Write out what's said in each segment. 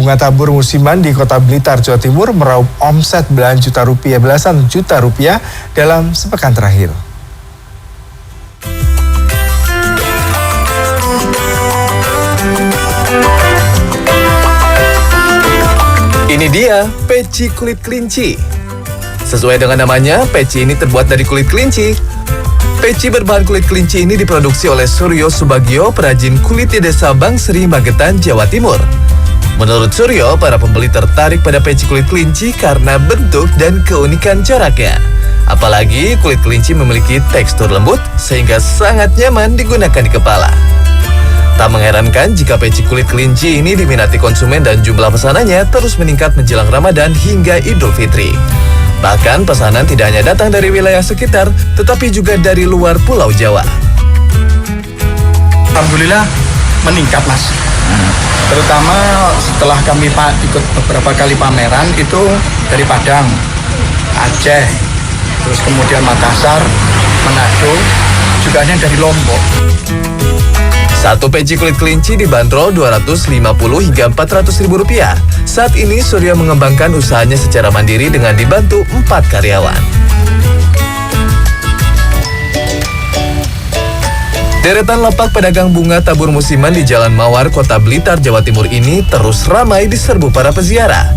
Bunga tabur musiman di Kota Blitar, Jawa Timur meraup omset belasan juta rupiah dalam sepekan terakhir. Ini dia peci kulit kelinci. Sesuai dengan namanya, peci ini terbuat dari kulit kelinci. Peci berbahan kulit kelinci ini diproduksi oleh Suryo Subagio, perajin kulit di Desa Bangsri, Magetan, Jawa Timur. Menurut Suryo, para pembeli tertarik pada peci kulit kelinci karena bentuk dan keunikan coraknya. Apalagi kulit kelinci memiliki tekstur lembut sehingga sangat nyaman digunakan di kepala. Tak mengherankan jika peci kulit kelinci ini diminati konsumen dan jumlah pesanannya terus meningkat menjelang Ramadan hingga Idul Fitri. Bahkan pesanan tidak hanya datang dari wilayah sekitar, tetapi juga dari luar Pulau Jawa. Alhamdulillah meningkat, Mas. Terutama setelah kami ikut beberapa kali pameran itu dari Padang, Aceh, terus kemudian Makassar, Manado, juga ada yang dari Lombok. Satu peci kulit kelinci dibanderol Rp250 hingga Rp400.000. Saat ini Suryo mengembangkan usahanya secara mandiri dengan dibantu 4 karyawan. Deretan lapak pedagang bunga tabur musiman di Jalan Mawar, Kota Blitar, Jawa Timur ini terus ramai diserbu para peziarah.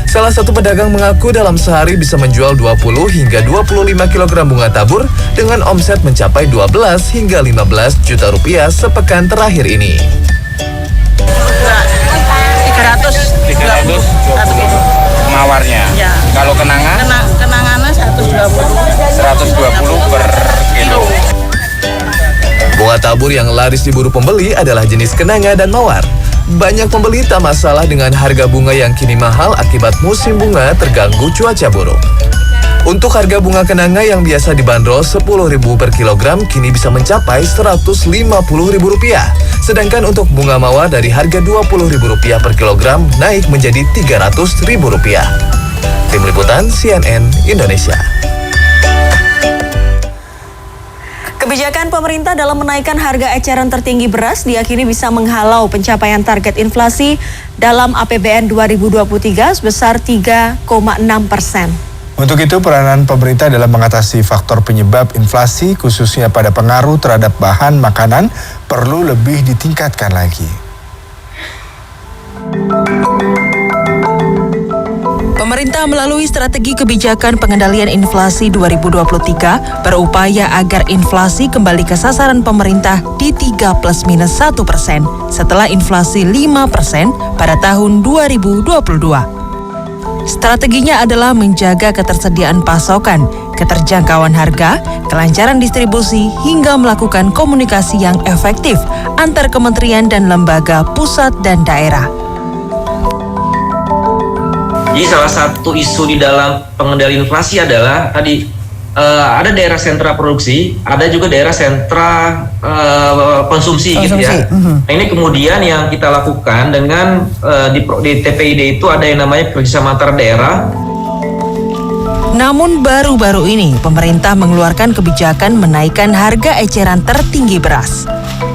Salah satu pedagang mengaku dalam sehari bisa menjual 20 hingga 25 kg bunga tabur dengan omset mencapai 12 hingga 15 juta rupiah sepekan terakhir ini. 320 mawarnya. Ya. Kalau kenangan? Kenangannya 120 per kilo. Bunga tabur yang laris diburu pembeli adalah jenis kenanga dan mawar. Banyak pembeli tak masalah dengan harga bunga yang kini mahal akibat musim bunga terganggu cuaca buruk. Untuk harga bunga kenanga yang biasa dibanderol Rp10.000 per kilogram kini bisa mencapai Rp150.000. Sedangkan untuk bunga mawar dari harga Rp20.000 per kilogram naik menjadi Rp300.000. Tim Liputan CNN Indonesia. Kebijakan pemerintah dalam menaikkan harga eceran tertinggi beras diyakini bisa menghalau pencapaian target inflasi dalam APBN 2023 sebesar 3,6%. Untuk itu, peranan pemerintah dalam mengatasi faktor penyebab inflasi, khususnya pada pengaruh terhadap bahan makanan, perlu lebih ditingkatkan lagi. Pemerintah melalui strategi kebijakan pengendalian inflasi 2023 berupaya agar inflasi kembali ke sasaran pemerintah di 3 ± 1% setelah inflasi 5% pada tahun 2022. Strateginya adalah menjaga ketersediaan pasokan, keterjangkauan harga, kelancaran distribusi, hingga melakukan komunikasi yang efektif antar kementerian dan lembaga pusat dan daerah. Jadi salah satu isu di dalam pengendalian inflasi adalah tadi ada daerah sentra produksi, ada juga daerah sentra konsumsi gitu ya. Nah, ini kemudian yang kita lakukan dengan di TPID itu ada yang namanya kerjasama antar daerah. Namun baru-baru ini pemerintah mengeluarkan kebijakan menaikkan harga eceran tertinggi beras.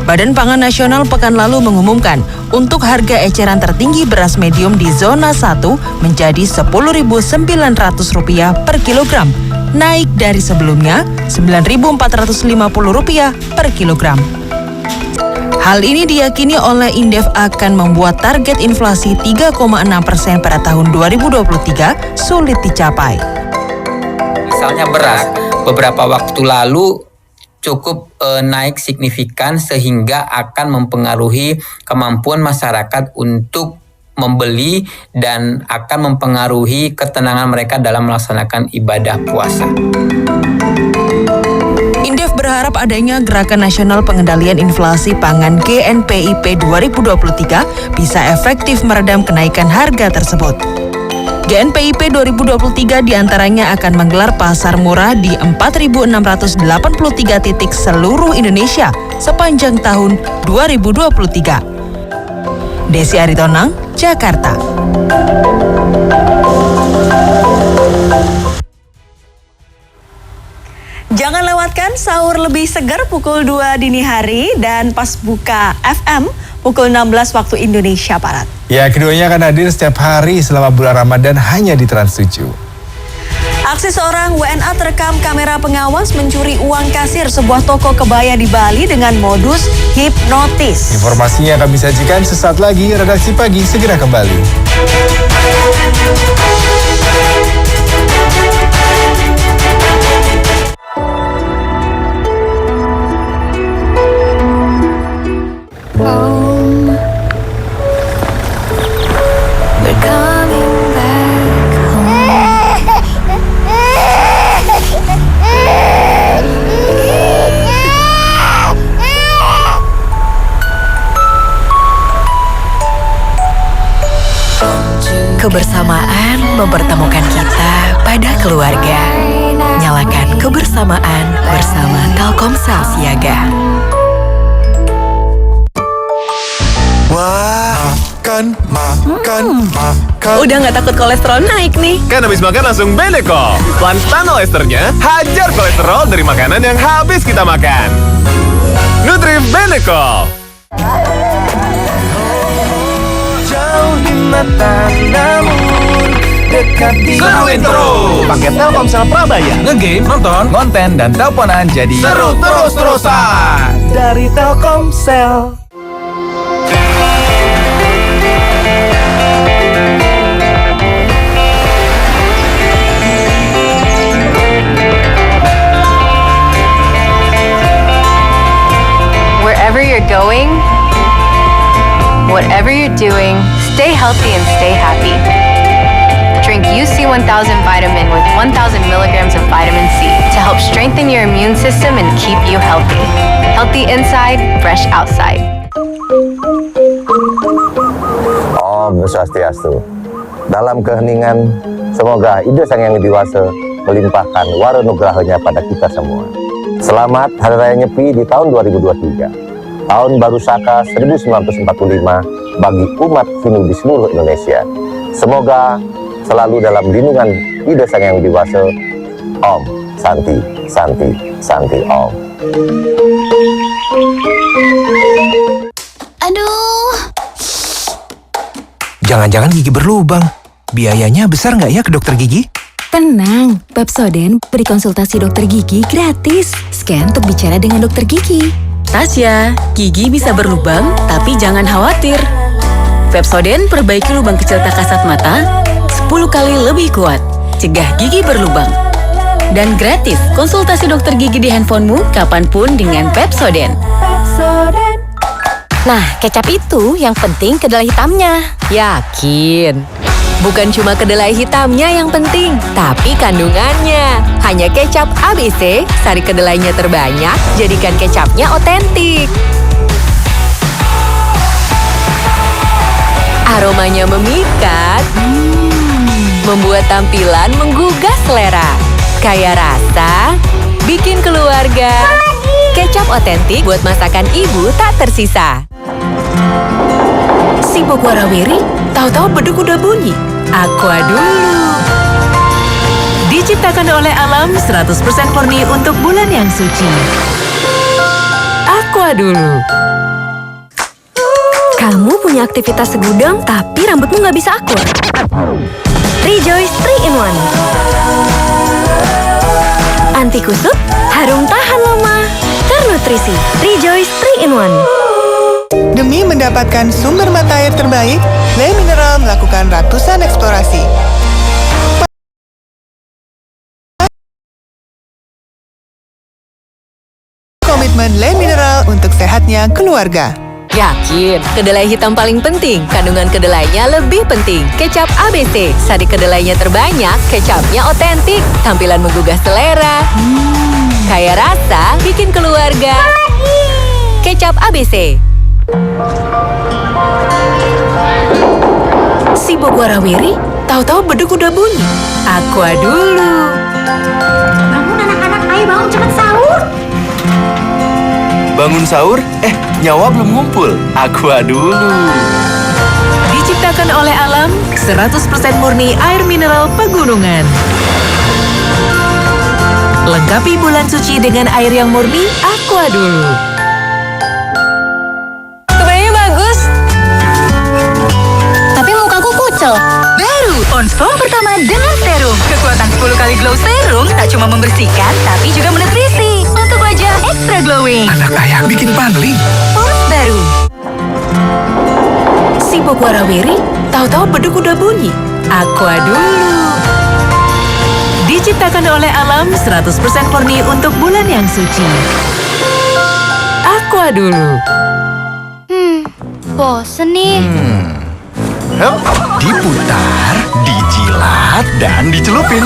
Badan Pangan Nasional pekan lalu mengumumkan untuk harga eceran tertinggi beras medium di zona 1 menjadi Rp10.900 per kilogram, naik dari sebelumnya Rp9.450 per kilogram. Hal ini diyakini oleh Indef akan membuat target inflasi 3,6% pada tahun 2023 sulit dicapai. Misalnya beras, beberapa waktu lalu cukup naik signifikan sehingga akan mempengaruhi kemampuan masyarakat untuk membeli dan akan mempengaruhi ketenangan mereka dalam melaksanakan ibadah puasa. Indef berharap adanya Gerakan Nasional Pengendalian Inflasi Pangan GNPIP 2023 bisa efektif meredam kenaikan harga tersebut. GNPIP 2023 diantaranya akan menggelar pasar murah di 4.683 titik seluruh Indonesia sepanjang tahun 2023. Desi Aritonang, Jakarta. Jangan lewatkan sahur lebih segar pukul 2 dini hari dan pas buka FM pukul 16 waktu Indonesia Barat. Ya, keduanya akan hadir setiap hari selama bulan Ramadan hanya di Trans 7. Aksi seorang WNA terekam kamera pengawas mencuri uang kasir sebuah toko kebaya di Bali dengan modus hipnotis. Informasinya kami sajikan sesaat lagi. Redaksi Pagi segera kembali. Kebersamaan mempertemukan kita pada keluarga. Nyalakan kebersamaan bersama Telkomsel Siaga. Makan. Udah nggak takut kolesterol naik nih? Kan habis makan langsung Beneko. Pantang esternya, hajar kolesterol dari makanan yang habis kita makan. Nutrif Beneko. Seruin terus. Paket Telkomsel Prabaya. Ngegame, nonton, konten, dan teleponan jadi seru terus-terusan. Dari Telkomsel. Wherever you're going, whatever you're doing, stay healthy and stay happy. Drink UC 1000 vitamin with 1000 milligrams of vitamin C to help strengthen your immune system and keep you healthy. Healthy inside, fresh outside. Om Swastiastu. Dalam keheningan, semoga Ide Sang Yang Widi Wasa melimpahkan wara nugrahanya pada kita semua. Selamat Hari Raya Nyepi di tahun 2023. Tahun Baru Saka 1945 bagi umat Hindu di seluruh Indonesia. Semoga selalu dalam lindungan Ide Sang Yang Widi Wasa. Om Santi, Santi, Santi Om. Aduh. Jangan-jangan gigi berlubang. Biayanya besar nggak ya ke dokter gigi? Tenang, Pepsodent beri konsultasi dokter gigi gratis. Scan untuk bicara dengan dokter gigi. Tasya, gigi bisa berlubang, tapi jangan khawatir. Pepsodent perbaiki lubang kecil tak kasat mata 10 kali lebih kuat. Cegah gigi berlubang. Dan gratis konsultasi dokter gigi di handphonemu kapanpun dengan Pepsodent. Nah, kecap itu yang penting kedelai hitamnya. Yakin? Bukan cuma kedelai hitamnya yang penting, tapi kandungannya. Hanya kecap ABC, sari kedelainya terbanyak, jadikan kecapnya otentik. Aromanya memikat, membuat tampilan menggugah selera. Kaya rasa, bikin keluarga. Kecap otentik buat masakan ibu tak tersisa. Sibuk warawiri, tahu-tahu beduk udah bunyi. Aqua dulu. Diciptakan oleh alam 100% murni untuk bulan yang suci. Aqua dulu. Kamu punya aktivitas segudang, tapi rambutmu nggak bisa akur. Rejoice 3-in-1. Anti kusut, harum tahan lama, ternutrisi. Rejoice 3-in-1. Demi mendapatkan sumber mata air terbaik, Le Mineral melakukan ratusan eksplorasi. Komitmen Le Mineral untuk sehatnya keluarga. Yakin, kedelai hitam paling penting. Kandungan kedelainya lebih penting. Kecap ABC, sari kedelainya terbanyak, kecapnya otentik. Tampilan menggugah selera. Kaya rasa, bikin keluarga. Kecap ABC. Sibuk warawiri, tahu-tahu beduk udah bunyi. Aqua dulu. Bangun anak-anak, ayo bangun cepat sahur. Bangun sahur? Nyawa belum ngumpul. Aqua dulu. Diciptakan oleh alam, 100% murni air mineral pegunungan. Lengkapi bulan suci dengan air yang murni, Aqua dulu. Kebayanya bagus Glow. Baru Onstrom pertama dengan serum. Kekuatan 10 kali glow serum tak cuma membersihkan, tapi juga menutrisi untuk wajah extra glowing. Anak ayah bikin pangling. Pons baru. Si Warawiri, tahu-tahu beduk udah bunyi. Aqua dulu. Diciptakan oleh alam 100% murni untuk bulan yang suci. Aqua dulu. Bosen nih. Diputar, dijilat, dan dicelupin.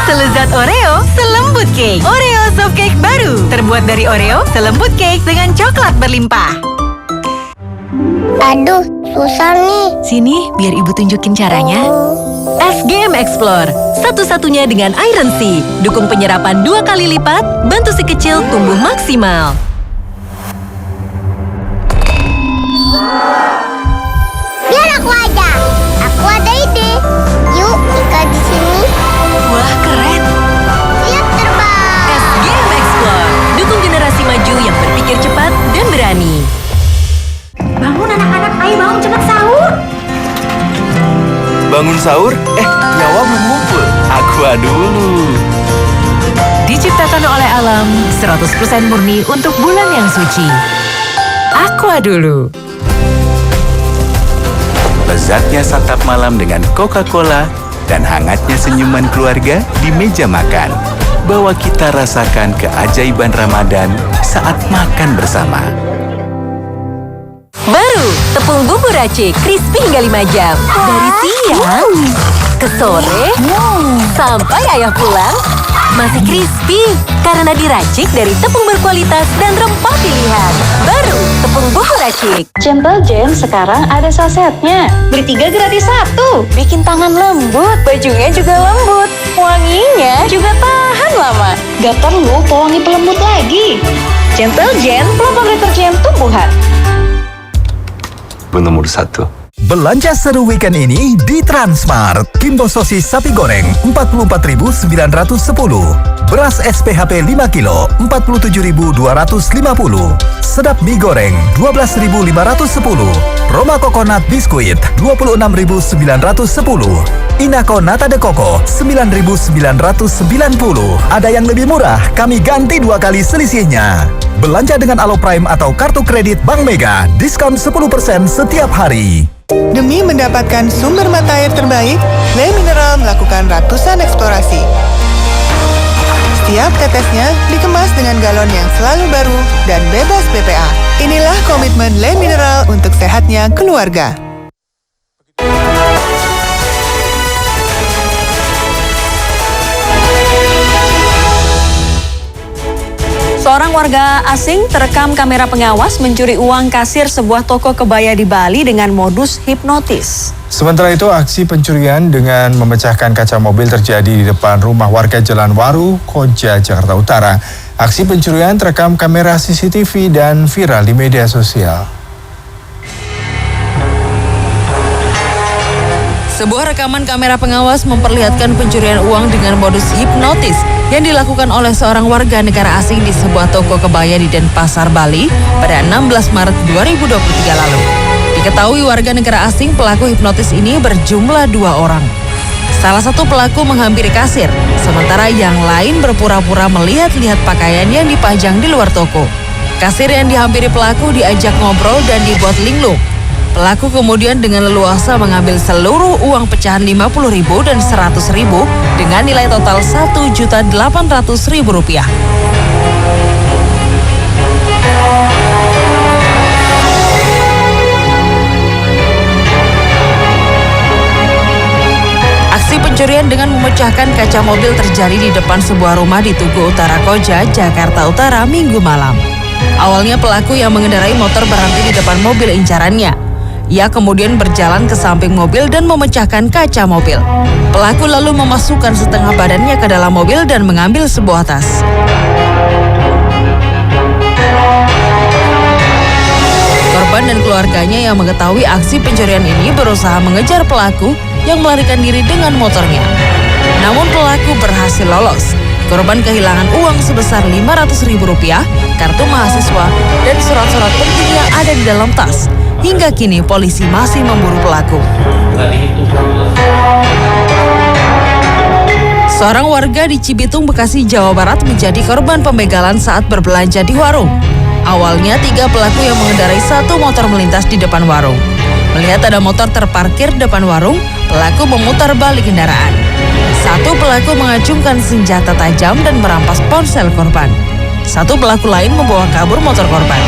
Selezat Oreo, selembut cake. Oreo soft cake baru. Terbuat dari Oreo, selembut cake dengan coklat berlimpah. Aduh, susah nih. Sini, biar ibu tunjukin caranya. SGM Explore, satu-satunya dengan Iron Sea. Dukung penyerapan 2 kali lipat, bantu si kecil tumbuh maksimal. Biar aku aja. Aku ada ide. Yuk, ikat di sini. Wah, keren. Siap terbang. SGM Explore, dukung generasi maju yang berpikir cepat dan berani. Bangun anak-anak, ayo bangun cepat sahur. Bangun sahur? Nyawa belum ngumpul. Aqua dulu. Diciptakan oleh alam, 100% murni untuk bulan yang suci. Aqua dulu. Lezatnya santap malam dengan Coca-Cola dan hangatnya senyuman keluarga di meja makan. Bawa kita rasakan keajaiban Ramadan saat makan bersama. Baru, tepung bumbu racik, crispy hingga 5 jam. Dari siang ke sore, sampai ayah pulang, masih crispy. Karena diracik dari tepung berkualitas dan rempah pilihan. Baru, tepung bumbu racik. Gentle Gen sekarang ada sasetnya. Beli 3 gratis 1. Bikin tangan lembut, bajunya juga lembut. Wanginya juga tahan lama. Gak perlu pewangi pelembut lagi. Gentle Gen, pelembab deterjen tumbuhan. Nomor 1. Belanja seru weekend ini di Transmart. Kimbo sosis sapi goreng 44.910. Beras SPHP 5 kilo 47.250. Sedap mie goreng 12.510. Roma Coconut biskuit 26.910. Inako Nata de Coco 9.990. Ada yang lebih murah, kami ganti 2 kali selisihnya. Belanja dengan Alo Prime atau kartu kredit Bank Mega, diskon 10% setiap hari. Demi mendapatkan sumber mata air terbaik, Le Mineral melakukan ratusan eksplorasi. Setiap tetesnya dikemas dengan galon yang selalu baru dan bebas BPA. Inilah komitmen Le Mineral untuk sehatnya keluarga. Seorang warga asing terekam kamera pengawas mencuri uang kasir sebuah toko kebaya di Bali dengan modus hipnotis. Sementara itu, aksi pencurian dengan memecahkan kaca mobil terjadi di depan rumah warga Jalan Waru, Koja, Jakarta Utara. Aksi pencurian terekam kamera CCTV dan viral di media sosial. Sebuah rekaman kamera pengawas memperlihatkan pencurian uang dengan modus hipnotis yang dilakukan oleh seorang warga negara asing di sebuah toko kebaya di Denpasar, Bali pada 16 Maret 2023 lalu. Diketahui warga negara asing pelaku hipnotis ini berjumlah 2 orang. Salah satu pelaku menghampiri kasir, sementara yang lain berpura-pura melihat-lihat pakaian yang dipajang di luar toko. Kasir yang dihampiri pelaku diajak ngobrol dan dibuat linglung. Pelaku kemudian dengan leluasa mengambil seluruh uang pecahan 50.000 dan 100.000 dengan nilai total Rp1.800.000. Aksi pencurian dengan memecahkan kaca mobil terjadi di depan sebuah rumah di Tugu Utara Koja, Jakarta Utara, Minggu malam. Awalnya pelaku yang mengendarai motor berhenti di depan mobil incarannya. Ia kemudian berjalan ke samping mobil dan memecahkan kaca mobil. Pelaku lalu memasukkan setengah badannya ke dalam mobil dan mengambil sebuah tas. Korban dan keluarganya yang mengetahui aksi pencurian ini berusaha mengejar pelaku yang melarikan diri dengan motornya. Namun pelaku berhasil lolos. Korban kehilangan uang sebesar Rp500.000, kartu mahasiswa, dan surat-surat penting yang ada di dalam tas. Hingga kini polisi masih memburu pelaku. Seorang warga di Cibitung, Bekasi, Jawa Barat menjadi korban pembegalan saat berbelanja di warung. Awalnya 3 pelaku yang mengendarai satu motor melintas di depan warung. Melihat ada motor terparkir depan warung, pelaku memutar balik kendaraan. Satu pelaku mengacungkan senjata tajam dan merampas ponsel korban. Satu pelaku lain membawa kabur motor korban.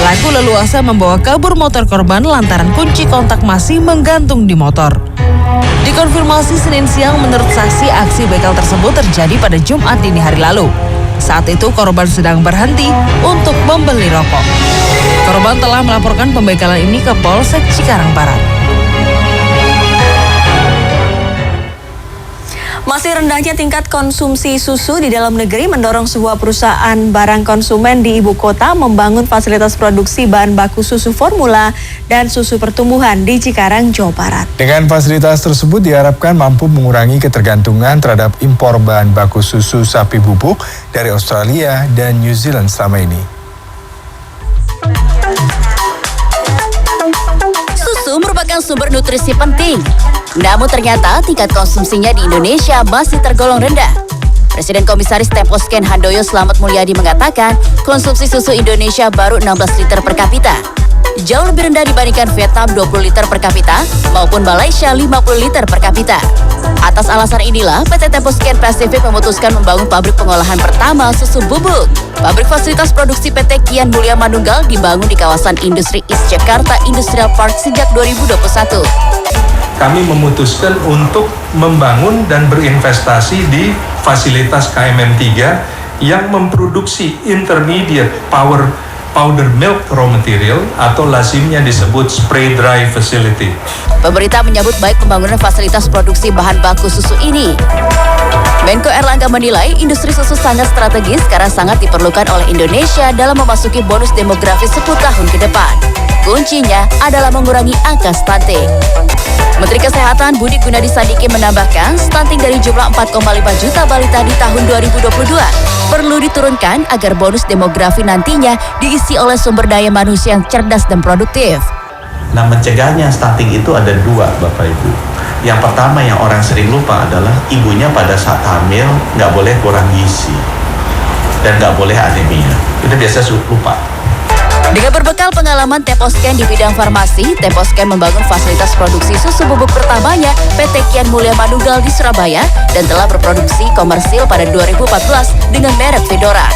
Pelaku leluasa membawa kabur motor korban lantaran kunci kontak masih menggantung di motor. Dikonfirmasi Senin siang, menurut saksi aksi begal tersebut terjadi pada Jumat dini hari lalu. Saat itu korban sedang berhenti untuk membeli rokok. Korban telah melaporkan pembegalan ini ke Polsek Cikarang Barat. Masih rendahnya tingkat konsumsi susu di dalam negeri mendorong sebuah perusahaan barang konsumen di ibu kota membangun fasilitas produksi bahan baku susu formula dan susu pertumbuhan di Cikarang, Jawa Barat. Dengan fasilitas tersebut diharapkan mampu mengurangi ketergantungan terhadap impor bahan baku susu sapi bubuk dari Australia dan New Zealand selama ini. Susu merupakan sumber nutrisi penting. Namun ternyata tingkat konsumsinya di Indonesia masih tergolong rendah. Presiden Komisaris Temposcan Handoyo Slamet Mulyadi mengatakan konsumsi susu Indonesia baru 16 liter per kapita. Jauh lebih rendah dibandingkan Vietnam 20 liter per kapita maupun Malaysia 50 liter per kapita. Atas alasan inilah PT Temposcan Pacific memutuskan membangun pabrik pengolahan pertama susu bubuk. Pabrik fasilitas produksi PT Kian Mulia Manunggal dibangun di kawasan industri East Jakarta Industrial Park sejak 2021. Kami memutuskan untuk membangun dan berinvestasi di fasilitas KMM 3 yang memproduksi intermediate powder milk raw material atau lazimnya disebut spray dry facility. Pemerintah menyambut baik pembangunan fasilitas produksi bahan baku susu ini. Menko Erlangga menilai industri susu sangat strategis karena sangat diperlukan oleh Indonesia dalam memasuki bonus demografi 10 tahun ke depan. Kuncinya adalah mengurangi angka stunting. Menteri Kesehatan Budi Gunadi Sadikin menambahkan stunting dari jumlah 4,5 juta balita di tahun 2022 perlu diturunkan agar bonus demografi nantinya diisi oleh sumber daya manusia yang cerdas dan produktif. Nah, mencegahnya stunting itu ada 2, Bapak Ibu. Yang pertama yang orang sering lupa adalah ibunya pada saat hamil nggak boleh kurang gizi dan nggak boleh anemia. Itu biasa lupa. Dengan berbekal pengalaman Temposcan di bidang farmasi, Temposcan membangun fasilitas produksi susu bubuk pertamanya PT Kian Mulia Manunggal di Surabaya dan telah berproduksi komersil pada 2014 dengan merek Fedora.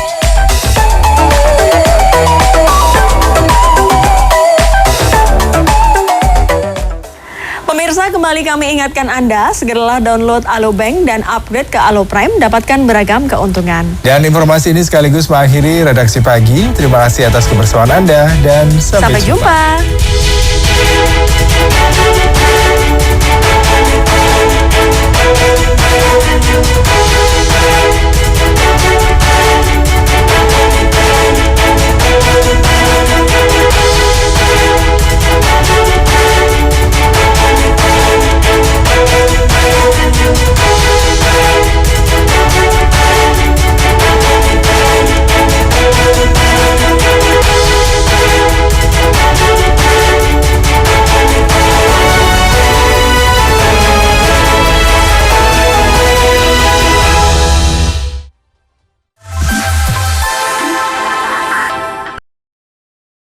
Pemirsa, kembali kami ingatkan Anda, segeralah download Alobank dan upgrade ke Alo Prime, dapatkan beragam keuntungan. Dan informasi ini sekaligus mengakhiri redaksi pagi. Terima kasih atas kebersamaan Anda dan sampai jumpa.